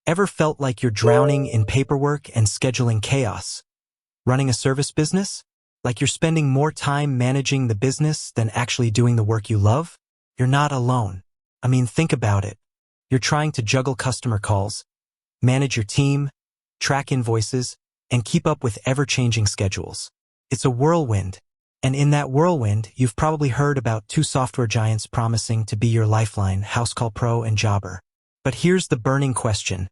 Ever felt like you're drowning in paperwork and scheduling chaos? Running a service business? Like you're spending more time managing the business than actually doing the work you love? You're not alone. I mean, think about it. You're trying to juggle customer calls, manage your team, track invoices, and keep up with ever-changing schedules. It's a whirlwind. And in that whirlwind, you've probably heard about two software giants promising to be your lifeline, Housecall Pro and Jobber. But here's the burning question.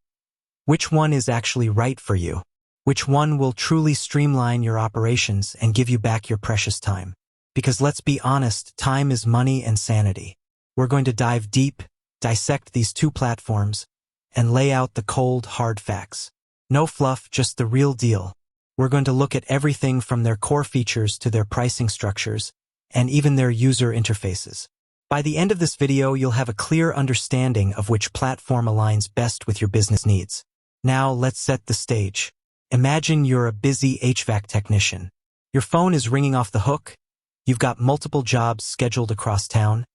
Which one is actually right for you? Which one will truly streamline your operations and give you back your precious time? Because let's be honest, time is money and sanity. We're going to dive deep, dissect these two platforms, and lay out the cold, hard facts. No fluff, just the real deal. We're going to look at everything from their core features to their pricing structures, and even their user interfaces. By the end of this video, you'll have a clear understanding of which platform aligns best with your business needs. Now, let's set the stage. Imagine you're a busy HVAC technician. Your phone is ringing off the hook, you've got multiple jobs scheduled across town,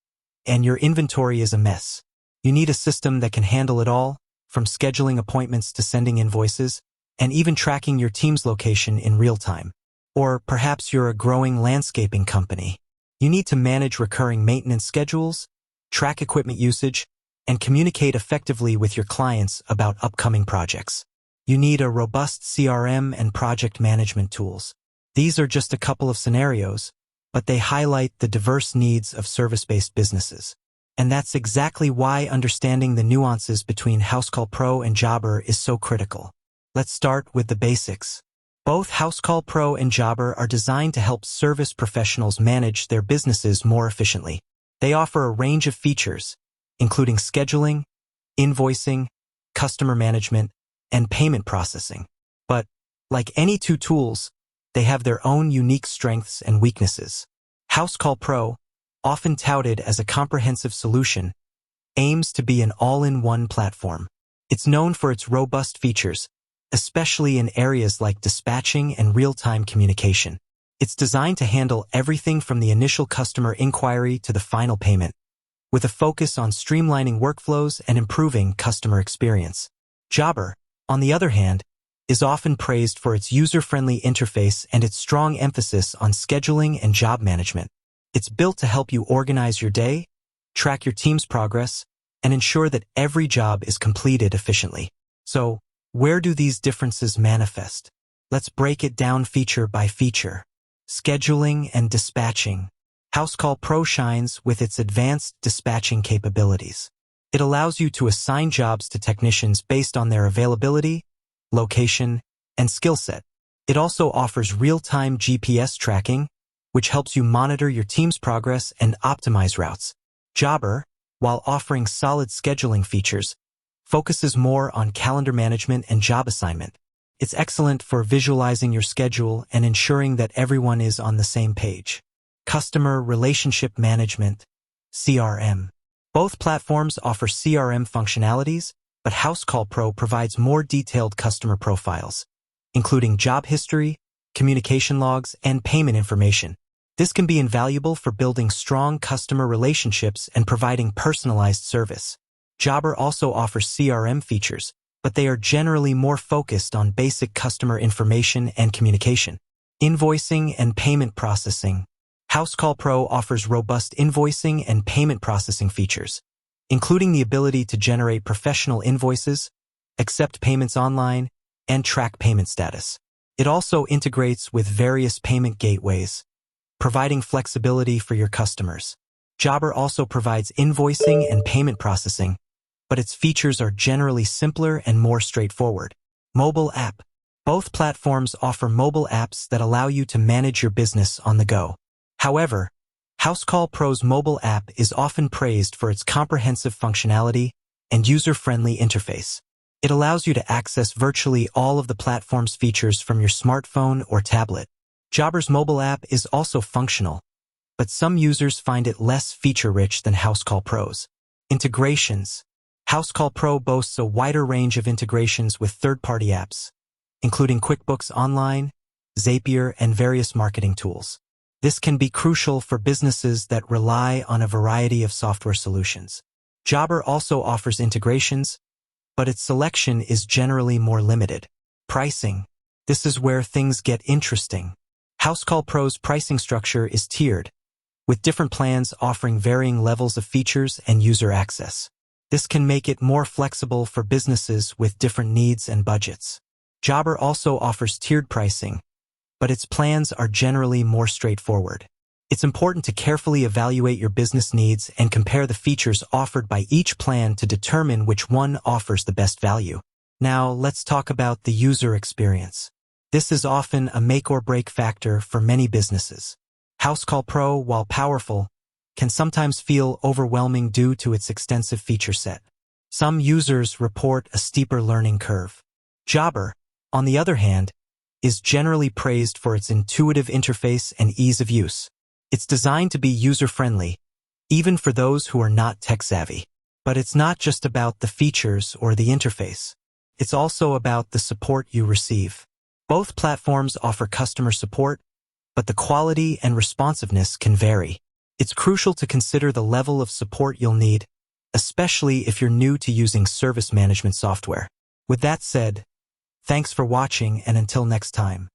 and your inventory is a mess. You need a system that can handle it all, from scheduling appointments to sending invoices, and even tracking your team's location in real time. Or perhaps you're a growing landscaping company. You need to manage recurring maintenance schedules, track equipment usage, and communicate effectively with your clients about upcoming projects. You need a robust CRM and project management tools. These are just a couple of scenarios, but they highlight the diverse needs of service-based businesses. And that's exactly why understanding the nuances between Housecall Pro and Jobber is so critical. Let's start with the basics. Both Housecall Pro and Jobber are designed to help service professionals manage their businesses more efficiently. They offer a range of features, including scheduling, invoicing, customer management, and payment processing. But, like any two tools, they have their own unique strengths and weaknesses. Housecall Pro, often touted as a comprehensive solution, aims to be an all-in-one platform. It's known for its robust features, especially in areas like dispatching and real-time communication. It's designed to handle everything from the initial customer inquiry to the final payment, with a focus on streamlining workflows and improving customer experience. Jobber, on the other hand, is often praised for its user-friendly interface and its strong emphasis on scheduling and job management. It's built to help you organize your day, track your team's progress, and ensure that every job is completed efficiently. So, where do these differences manifest? Let's break it down feature by feature. Scheduling and dispatching. Housecall Pro shines with its advanced dispatching capabilities. It allows you to assign jobs to technicians based on their availability, location, and skill set. It also offers real-time GPS tracking, which helps you monitor your team's progress and optimize routes. Jobber, while offering solid scheduling features, focuses more on calendar management and job assignment. It's excellent for visualizing your schedule and ensuring that everyone is on the same page. Customer Relationship Management, CRM. Both platforms offer CRM functionalities, but Housecall Pro provides more detailed customer profiles, including job history, communication logs, and payment information. This can be invaluable for building strong customer relationships and providing personalized service. Jobber also offers CRM features, but they are generally more focused on basic customer information and communication. Invoicing and payment processing. Housecall Pro offers robust invoicing and payment processing features, including the ability to generate professional invoices, accept payments online, and track payment status. It also integrates with various payment gateways, providing flexibility for your customers. Jobber also provides invoicing and payment processing, but its features are generally simpler and more straightforward. Mobile app. Both platforms offer mobile apps that allow you to manage your business on the go. However, Housecall Pro's mobile app is often praised for its comprehensive functionality and user-friendly interface. It allows you to access virtually all of the platform's features from your smartphone or tablet. Jobber's mobile app is also functional, but some users find it less feature-rich than Housecall Pro's. Integrations. Housecall Pro boasts a wider range of integrations with third-party apps, including QuickBooks Online, Zapier, and various marketing tools. This can be crucial for businesses that rely on a variety of software solutions. Jobber also offers integrations, but its selection is generally more limited. Pricing. This is where things get interesting. Housecall Pro's pricing structure is tiered, with different plans offering varying levels of features and user access. This can make it more flexible for businesses with different needs and budgets. Jobber also offers tiered pricing, but its plans are generally more straightforward. It's important to carefully evaluate your business needs and compare the features offered by each plan to determine which one offers the best value. Now, let's talk about the user experience. This is often a make-or-break factor for many businesses. Housecall Pro, while powerful, can sometimes feel overwhelming due to its extensive feature set. Some users report a steeper learning curve. Jobber, on the other hand, is generally praised for its intuitive interface and ease of use. It's designed to be user-friendly, even for those who are not tech-savvy. But it's not just about the features or the interface. It's also about the support you receive. Both platforms offer customer support, but the quality and responsiveness can vary. It's crucial to consider the level of support you'll need, especially if you're new to using service management software. With that said, thanks for watching, and until next time.